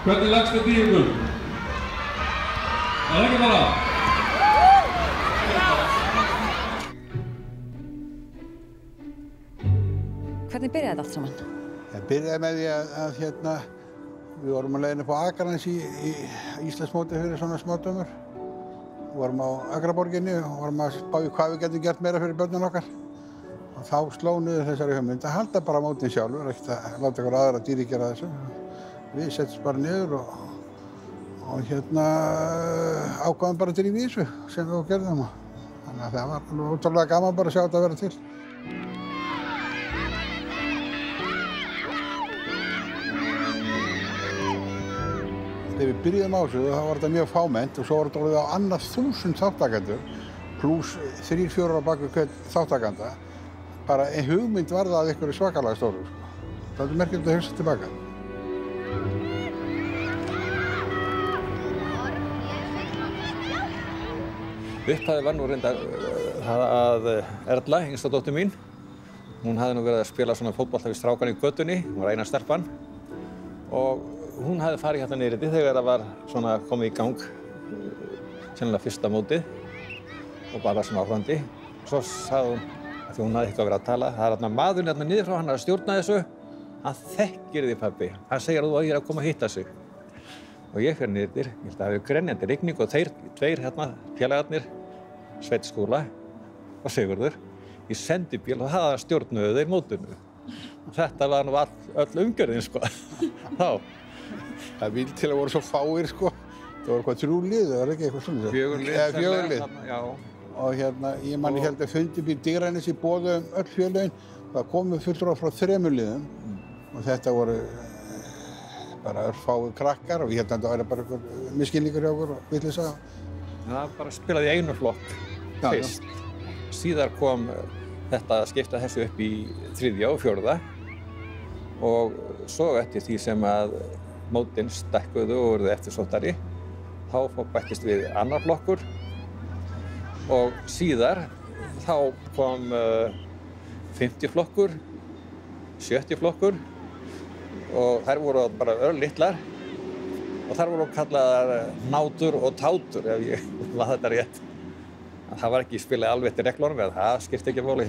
Hvernig leggst þetta í ykkur? Það ekki bara? Hvernig byrjaði þetta allt saman? Það byrjaði með því að við vorum að leiðin upp á Akranes í Íslandsmóti fyrir svona smádömur. Við vorum á Akraborginni og vorum að spá í hvað við getum gert meira fyrir börnin okkar. Og þá sló niður þessari hugmynd að halda bara mótin sjálfur, ekki að láta ykkur aðra dýri gera þessu. Við settumst bara niður og ákváðum bara að drífa í þessu sem við gerðum. Þannig að það var alveg ótrúlega gaman bara að sjá þetta að vera til. Þegar við byrjuðum á þessu þá var þetta mjög fámennt og svo var þetta orðið á annað 1000 þáttakendur plús 3-4 á bak við hvern þáttakanda. Bara ein hugmynd var það að ykkur er svakalega stóru. Það er merkilegt að hugsa tilbaka. Upphafið var nú reyndar að Erla, yngsta dóttir mín, hún hafði nú verið að spila svona fótbolta við strákan í götunni, hún var eina stelpan og hún hafði farið hérna niður þegar það var svona komið í gang, sennilega fyrsta mótið og bara svona áhrifandi. Svo sagði hún, því hún hafði eitthvað verið að tala, það er þarna maðurinn hérna niður frá, hann er að stjórna þessu, hann þekkir þig pabbi, hann segir að þú eigir að koma að hitta sig. Og ég fer niður, ég held að það hefði grenjandi rigning og þeir tveir hérna, félagarnir, Sveinn Skúla og Sigurður, í sendibíl og það stjórnuðu þeir mótinu. Þetta var nú öll umgjörðin, sko, þá. Það vil til að voru svo fáir, sko. Það voru hvað 3 lið, það var ekki eitthvað svona. 4 lið. Eða 4 lið. Já. Og ég man ég held að fundi upp í Digranes í boðum öll félögin. Það komu fulltrúar frá 3 liðum og þetta voru bara örfáir krakkar og ég held að það væri bara einhver misskilningur hjá okkur og vitleysa. Það bara spilaði í einu flokk fyrst. Síðar kom þetta að skipta þessu upp í 3. og 4. og svo eftir því sem að mótin stækkuðu og urðu eftirsóttari, þá bættist við annar flokkur og síðar þá kom 50 flokkur, 70 flokkur og þær voru bara örlitlar og þær voru kallaðar nátur og tátur ef ég var þetta rétt. Það var ekki spilað alveg eftir reglunum eða það skipti ekki máli.